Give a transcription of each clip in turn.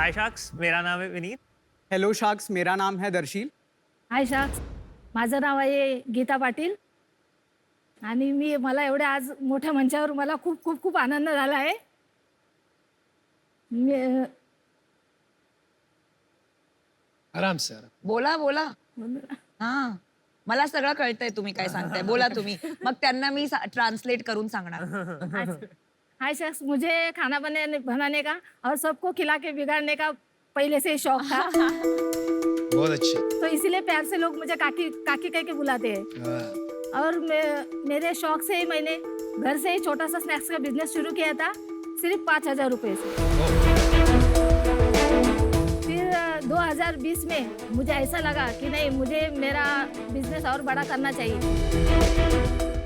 हाय sacks, मेरा नाम है विनीत. हॅलो शाक्स, मेरा नाम है दर्शील. हाय शाक्स, माझं नाव आहे गीता पाटील आणि मला एवढ्या आज मोठ्या मंचावर मला खूप खूप खूप आनंद झाला आहे. आराम से आराम. बोला बोला. हा, मला सगळं कळतंय तुम्ही काय सांगताय. बोला तुम्ही, मग त्यांना मी ट्रांसलेट करून सांगणार. हाय शाक्स, मुझे खाना बनाने का और सबको खिला के बिगाड़ने का पहले से ही शौक था. बहुत अच्छे. तो इसीलिए प्यार से लोग मुझे काकी काकी कह के बुलाते हैं. हाँ. और मेरे शौक से ही मैंने घर से ही छोटा सा स्नैक्स का बिजनेस शुरू किया था, सिर्फ 5,000 रुपये से. फिर 2020 में मुझे ऐसा लगा कि नहीं, मुझे मेरा बिजनेस और बड़ा करना चाहिए.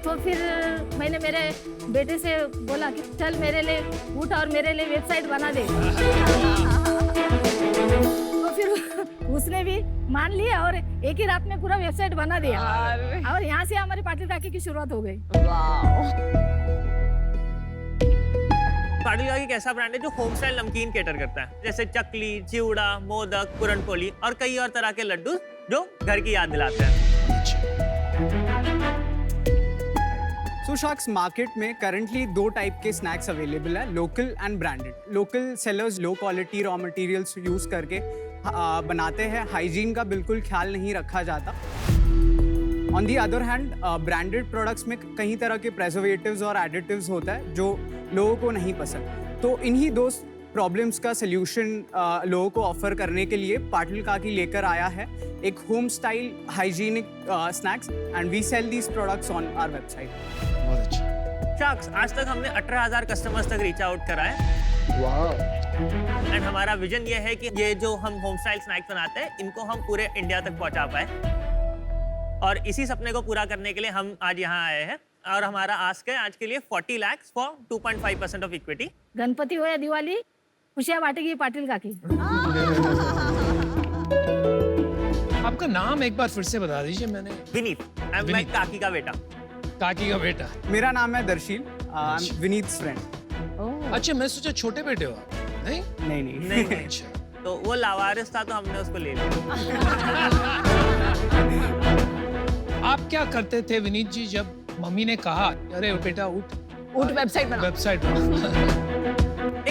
तो फिर मैंने मेरे बेटे से बोला कि चल मेरे लिए उठ और मेरे लिए वेबसाइट बना दे. तो फिर उसने भी मान लिया और एक ही रात में पूरा वेबसाइट बना दिया. और यहाँ से हमारी पाटिल काकी की शुरुआत हो गई. पाटिल काकी एक ऐसा ब्रांड है जो होम स्टाइल नमकीन केटर करता है, जैसे चकली, चिवड़ा, मोदक, पुरनपोली और कई और तरह के लड्डू जो घर की याद दिलाते हैं. सो शाक्स, मार्केट में करंटली 2 टाइप के स्नैक्स अवेलेबल है, local and branded. Local sellers low quality raw materials use करके बनाते हैं, हाइजीन का बिल्कुल ख्याल नहीं रखा जाता. On the other hand branded products में कई तरह के प्रेजर्वेटिव्स और एडिटिव्स होता है जो लोगों को नहीं पसंद. तो इन्हीं 2 प्रॉब्लम्स का सल्यूशन लोगों को ऑफर करने के लिए पाटिल काकी लेकर आया है एक home style hygienic snacks, and we sell these products on our website. बहुत अच्छा. शाक्स, आज तक हमने 18,000 कस्टमर्स तक रीच आउट करा है. एंड हमारा विजन ये है कि ये जो हम होम स्टाइल स्नैक्स बनाते हैं, इनको हम पूरे इंडिया तक पहुंचा पाए. और इसी सपने को पूरा करने के लिए हम आज यहाँ आए हैं. और हमारा आस्क है आज के लिए 40 lakh for 2.5% of equity. Ganpati हो या दिवाली, खुशियाँ बांटेगी पाटिल काकी. आपका नाम एक बार फिर से बता दीजिए. मैंने विनीत, मैं काकी का बेटा. काकी का बेटा. मेरा नाम है दर्शील, विनीत फ्रेंड. अच्छा, मैं सोचा छोटे बेटे हो आप. नहीं नहीं नहीं नहीं नहीं. अच्छा. तो वो लावारिस था तो हमने उसको ले लिया. आप क्या करते थे विनीत जी जब मम्मी ने कहा अरे बेटा उठ वेबसाइट बना. वेबसाइट बना.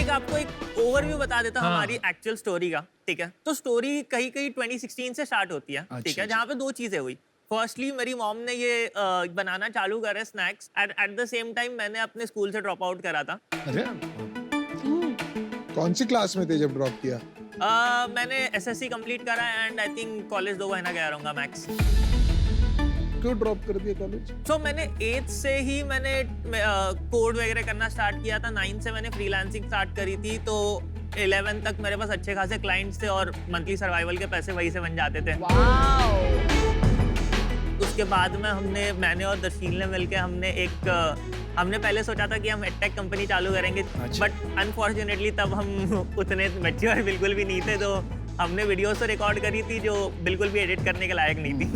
एक आपको एक ओवरव्यू बता देता हूं हाँ. हमारी एक्चुअल स्टोरी का. ठीक है, तो स्टोरी कहीं कहीं 2016 से स्टार्ट होती है. ठीक है, जहाँ पे 2 चीजें हुई. फर्स्टली मेरी मॉम ने ये बनाना चालू करा snacks. At the same time मैंने अपने स्कूल से ड्रॉप आउट करा था. अरे कौन सी क्लास में थे जब ड्रॉप किया? मैंने एसएससी कंप्लीट करा एंड आई थिंक कॉलेज 2 महीना गया रहूंगा मैक्स. क्यों ड्रॉप कर दिया कॉलेज? सो मैंने 8th से ही मैंने कोड वगैरह करना स्टार्ट किया था. 9 से मैंने फ्रीलांसिंग स्टार्ट करी थी. तो 11 तक मेरे पास अच्छे खासे क्लाइंट्स थे और मंथली सर्वाइवल के पैसे वही से बन जाते थे. उसके बाद में मैंने और दर्शील ने मिलकर हमने पहले सोचा था कि हम एडटेक कंपनी चालू करेंगे. बट अनफॉर्चुनेटली तब हम उतने मैच्योर बिल्कुल भी नहीं थे. तो हमने वीडियोस तो रिकॉर्ड करी थी जो बिल्कुल भी एडिट करने के लायक नहीं थी.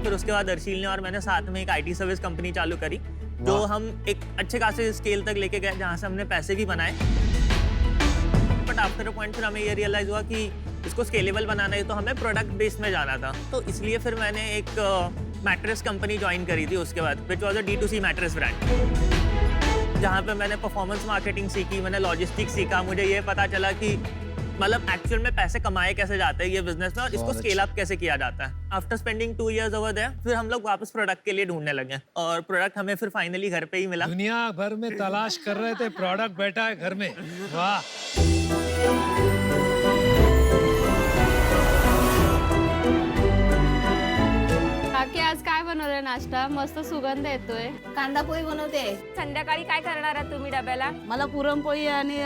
फिर उसके बाद दर्शील ने और मैंने साथ में एक आईटी सर्विस कंपनी चालू करी जो हम एक अच्छे खासे स्केल तक लेके गए, जहाँ से हमने पैसे भी बनाए. बट आफ्टर अ पॉइंट फिर हमें ये रियलाइज हुआ कि इसको स्केलेबल बनाना है तो हमें प्रोडक्ट बेस में जाना था. तो इसलिए फिर मैंने एक मैट्रेस कंपनी ज्वाइन करी थी उसके बाद, which was a D2C mattress brand, जहाँ पे मैंने परफॉर्मेंस मार्केटिंग सीखी, मैंने लॉजिस्टिक्स सीखा. मुझे ये पता चला कि मतलब एक्चुअल में पैसे कमाए कैसे जाते हैं ये बिजनेस में और इसको स्केल अप कैसे किया जाता है. After spending 2 years over there, फिर हम लोग वापस प्रोडक्ट के लिए ढूंढने लगे और प्रोडक्ट हमें फिर फाइनली घर पे ही मिला. दुनिया भर में तलाश कर रहे थे, प्रोडक्ट बैठा है घर में. वाह. काकी आज काय बनवलंय नाश्ता? मस्त सुगंध येतोय. कांदा पोहे बनवते. संध्याकाळी काय करणार आहात तुम्ही डब्याला? मला पुरणपोळी आणि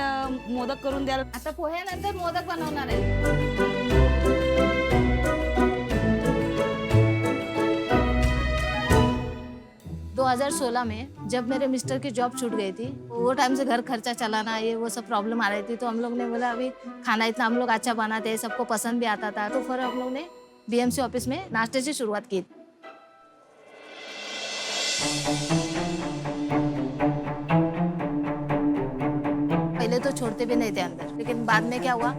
मोदक करून द्याल. आता पोह्यानंतर मोदक बनवणार आहे. 2016 में जब मेरे मिस्टर की जॉब छूट गई थी, वो टाइम से घर खर्चा चलाना ये वो सब प्रॉब्लम आ रही थी. तो हम लोग ने बोला अभी खाना इतना हम लोग अच्छा बनाते हैं, सबको पसंद भी आता था. तो फिर हम लोग ने BMC ऑफिस में नाश्ते से शुरुआत की. पहले पहले तो छोड़ते भी नहीं थे अंदर, लेकिन बाद में क्या हुआ,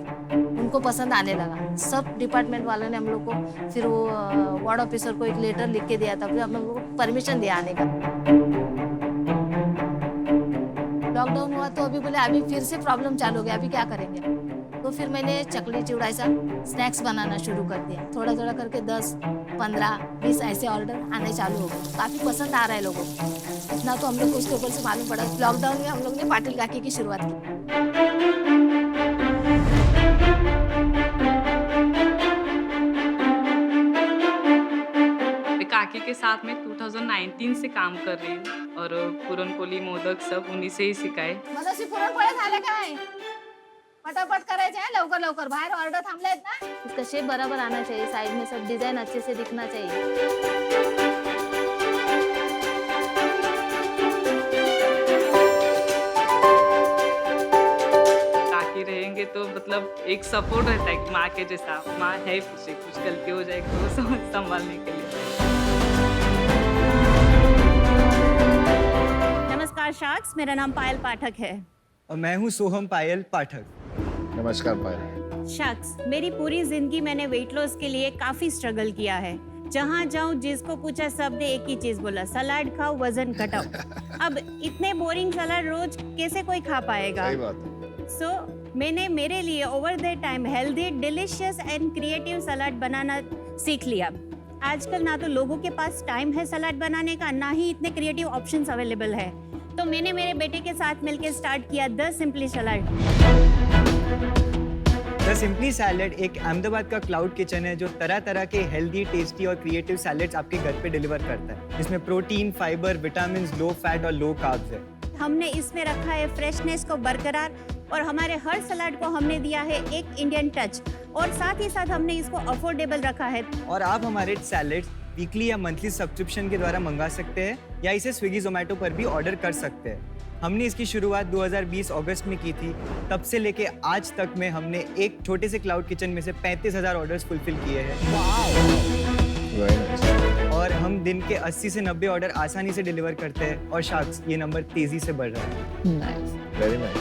उनको पसंद आने लगा। सब डिपार्टमेंट वालों ने हम लोग को फिर वो वार्ड ऑफिसर को एक लेटर लिख के दिया था, फिर हम लोग को परमिशन दिया आने का। लॉकडाउन हुआ तो अभी बोले अभी फिर से प्रॉब्लम चालू हो गया, अभी क्या करेंगे। तो फिर मैंने चकली चिवड़ा ऐसा स्नैक्स बनाना शुरू कर दिया। थोड़ा थोड़ा करके 10, 15, 20 ऐसे ऑर्डर आने चालू हो गए। काफ़ी पसंद आ रहा है लोगों को। इतना तो हम लोग को उसके ऊपर से मालूम पड़ा। लॉकडाउन में हम लोग ने पाटिल काकी की शुरुआत की। काकी के साथ में 2019 से काम कर रही हूँ और पुरणपोळी मोदक सब उन्हीं से ही सिखाए। मगाशी पुरणपोळ्या झाल्या काय? फटाफट करायचे हैं, लवकर लवकर, बाहर ऑर्डर थांबले आहेत ना। इसका शेप बराबर आना चाहिए, साइड में सब डिजाइन अच्छे से दिखना चाहिए। काकी रहेंगे तो मतलब एक सपोर्ट रहता है कि माँ के जैसा, माँ है पीछे, कुछ गलती हो जाए तो संभालने के लिए। नमस्कार शार्क्स, मेरा नाम पायल पाठक है। और मैं हूँ सोहम पायल पाठक। नमस्कार पायल। शख्स, मेरी पूरी जिंदगी मैंने वेट लॉस के लिए काफी स्ट्रगल किया है। जहाँ जाऊँ जिसको पूछा सब ने एक ही चीज बोला, सलाद खाओ वजन घटाओ। अब इतने बोरिंग सलाद रोज कैसे कोई खा पाएगा। सही बात है। सो मैंने मेरे लिए over the time healthy, delicious and creative salad बनाना सीख लिया। आजकल ना तो लोगों के पास टाइम है सलाद बनाने का, ना ही इतने क्रिएटिव ऑप्शंस अवेलेबल है। तो मैंने मेरे बेटे के साथ मिलकर स्टार्ट किया the simply salad. The simply salad एक अहमदाबाद का क्लाउड किचन है जो तरह तरह के हेल्दी, टेस्टी और क्रिएटिव सैलेड्स आपके घर पे डिलीवर करता है। इसमें protein, fibre, vitamin, low fat और लो कार्ब्स है। हमने इसमें रखा है फ्रेशनेस को बरकरार और हमारे हर सलाद को हमने दिया है एक इंडियन टच और साथ ही साथ हमने इसको अफोर्डेबल रखा है। और आप हमारे सैलेड्स वीकली या मंथली सब्सक्रिप्शन के द्वारा मंगा सकते हैं या इसे स्विगी जोमेटो पर भी ऑर्डर कर सकते हैं। हमने इसकी शुरुआत 2020 अगस्त में की थी। तब से लेके आज तक में हमने एक छोटे से क्लाउड किचन में से 35,000 ऑर्डर्स फुलफिल किए हैं। और हम दिन के 80 से 90 ऑर्डर आसानी से डिलीवर करते हैं और शार्क्स ये नंबर तेजी से बढ़ रहा है। Very nice.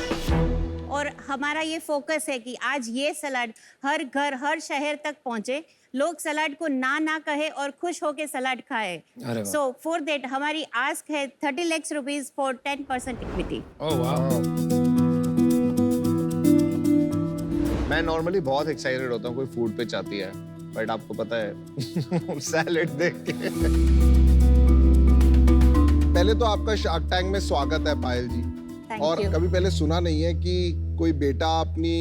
और हमारा ये फोकस है कि आज ये सलाद हर घर, हर शहर तक पहुंचे, लोग सलाद को ना कहे और खुश होके सलाद खाए। सो फॉर दैट हमारी आस्क है 30 लाख रुपीस फॉर 10% इक्विटी। मैं नॉर्मली बहुत एक्साइटेड होता हूँ कोई फूड पे चाहती है, बट आपको पता है सैलेड देख के। पहले तो आपका शार्क टैंक में स्वागत है पायल जी। और कभी पहले सुना नहीं है कि कोई बेटा अपनी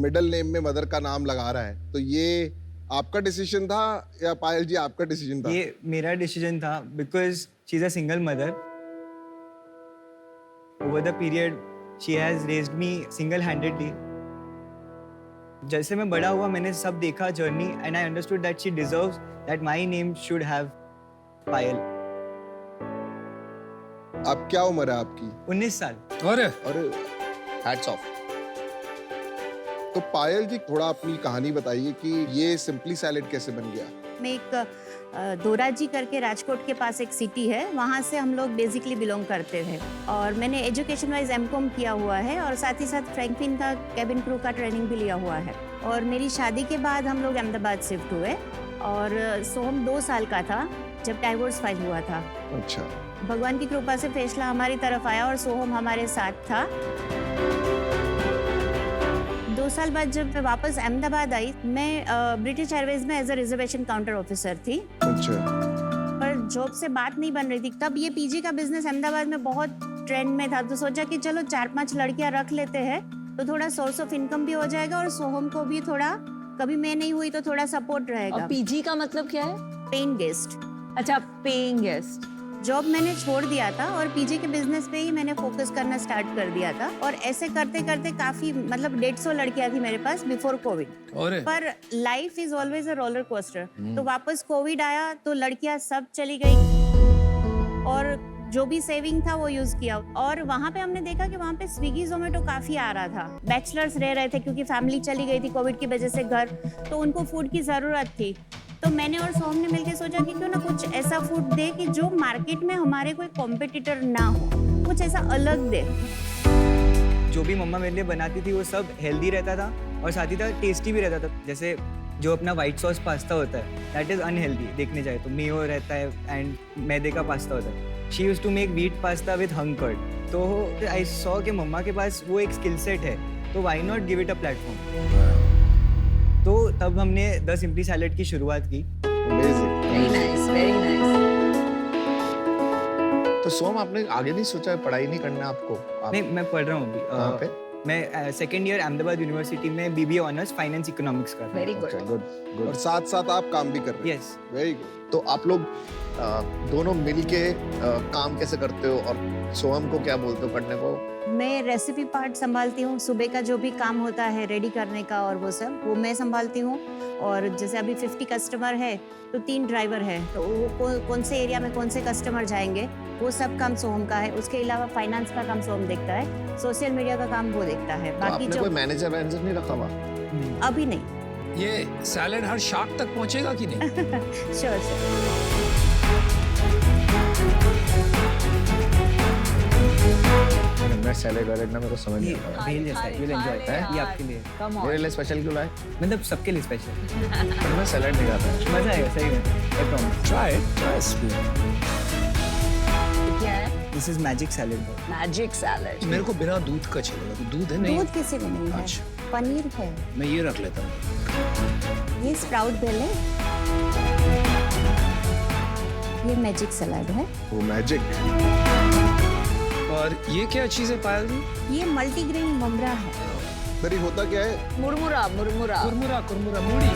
मिडिल नेम में मदर का नाम लगा रहा है, तो ये आपका डिसीजन था या पायल जी आपका डिसीजन था? ये मेरा डिसीजन था because she is a single mother. Over the period she has raised me single handedly. जैसे मैं बड़ा हुआ मैंने सब देखा journey and I understood that she deserves that my name should have Payal. अब क्या उम्र है आपकी? 19 साल। अरे हैट्स ऑफ। तो पायल जी थोड़ा अपनी कहानी बताइए कि ये सिंपली सैलेड कैसे बन गया? मैं एक दोराजी करके राजकोट के पास एक सिटी है, वहाँ से हम लोग बेसिकली बिलोंग करते थे और मैंने एजुकेशन वाइज एमकॉम किया हुआ है और साथ ही साथ फ्रैंकलिन का कैबिन क्रू का ट्रेनिंग भी लिया हुआ है। और मेरी शादी के बाद हम लोग अहमदाबाद शिफ्ट हुए और सोहम 2 साल का था जब डाइवोर्स फाइल हुआ था। अच्छा। भगवान की कृपा से फैसला हमारी तरफ आया और सोहम हमारे साथ था। 2 साल बाद जब मैं वापस अहमदाबाद आई, मैं ब्रिटिश एयरवेज में as a reservation counter officer थी। अच्छा। पर जॉब से बात नहीं बन रही थी। तब ये पीजी का बिजनेस अहमदाबाद में बहुत ट्रेंड में था, तो सोचा कि चलो 4-5 लड़कियां रख लेते हैं तो थोड़ा सोर्स ऑफ इनकम भी हो जाएगा और सोहम को भी थोड़ा, कभी मैं नहीं हुई तो थोड़ा सपोर्ट रहेगा। और पीजी का मतलब क्या है? Paying guest. अच्छा, पेइंग गेस्ट। जॉब मैंने छोड़ दिया था और पीजी के बिजनेस पे ही मैंने फोकस करना स्टार्ट कर दिया था और ऐसे करते करते काफी, मतलब 150 लड़कियां थी मेरे पास बिफोर कोविड। पर life is always a roller coaster. तो वापस कोविड आया तो लड़कियां सब चली गई और जो भी सेविंग था वो यूज किया। और वहाँ पे हमने देखा कि वहाँ पे स्विगी जोमेटो काफी आ रहा था। बैचलर्स रह रहे थे क्योंकि फैमिली चली गई थी कोविड की वजह से घर, तो उनको फूड की जरूरत थी। तो मैंने और सोहम ने मिलकर सोचा कि क्यों ना कुछ ऐसा फूड दे कि जो मार्केट में हमारे कोई कॉम्पिटिटर ना हो, कुछ ऐसा अलग दे। जो भी मम्मा मेरे लिए बनाती थी वो सब हेल्दी रहता था और साथ ही साथ टेस्टी भी रहता था। जैसे जो अपना वाइट सॉस पास्ता होता है दैट इज़ अनहेल्दी देखने जाए तो, मेयो रहता है एंड मैदे का पास्ता होता है। She use to make wheat pasta with hung curd. तो आई सॉ कि मम्मा के पास वो एक स्किल सेट है, तो why not give it a platform. तो तब हमने द सिंपली सैलेड की शुरुआत की। Very nice, very nice. तो सोम, आपने आगे नहीं सोचा पढ़ाई नहीं करना आपको? नहीं, मैं पढ़ रहा हूँ अभी। कहाँ पे? मैं सेकेंड ईयर अहमदाबाद यूनिवर्सिटी में बीबीए ऑनर्स फाइनेंस इकोनॉमिक्स कर रहा हूँ। Very good. गुड। और साथ साथ आप काम भी कर रहे हैं। यस। Very good. तो आप लोग दोनों मिलके काम कैसे करते हो और सोहम को क्या बोलते हो करने को? मैं रेसिपी पार्ट संभालती हूँ, सुबह का जो भी काम होता है रेडी करने का और वो सब वो मैं संभालती हूँ। और जैसे अभी 50 कस्टमर है तो 3 ड्राइवर है, तो वो कौन से एरिया में कौन से कस्टमर जाएंगे वो सब काम सोहम का है। उसके अलावा फाइनेंस का काम सोहम देखता है, सोशल मीडिया का काम वो देखता है। तो बाकी आपने जो कोई मैनेजर नहीं रखा हुआ? अभी नहीं। ये सैलेड हर शार्क तक पहुंचेगा कि नहीं? Sure sir. मैं सैलेड वैलेड ना मेरे को समझ नहीं आता। भेल जैसा है, you'll enjoy it। ये आपके लिए। मेरे लिए स्पेशल क्यों लाए? मतलब सबके लिए स्पेशल। पर मैं सैलेड नहीं खाता। मजा आएगा सही में। I promise। Try spoon. क्या है? This is magic salad। Magic salad. मेरे को बिना दूध का चलेगा। तो दूध है नहीं? दूध किसी में नहीं है, अच्छा। पनीर है। मैं ये रख लेता हूँ। ये स्प्राउट बेल है, ये मैजिक सलाद है। वो मैजिक। और ये क्या चीज़ है पायल जी? ये मल्टीग्रेन ममरा है। दरी होता क्या है? मुरमुरा, मुरमुरा। कुरमुरा, कुरमुरा, मूढ़ी।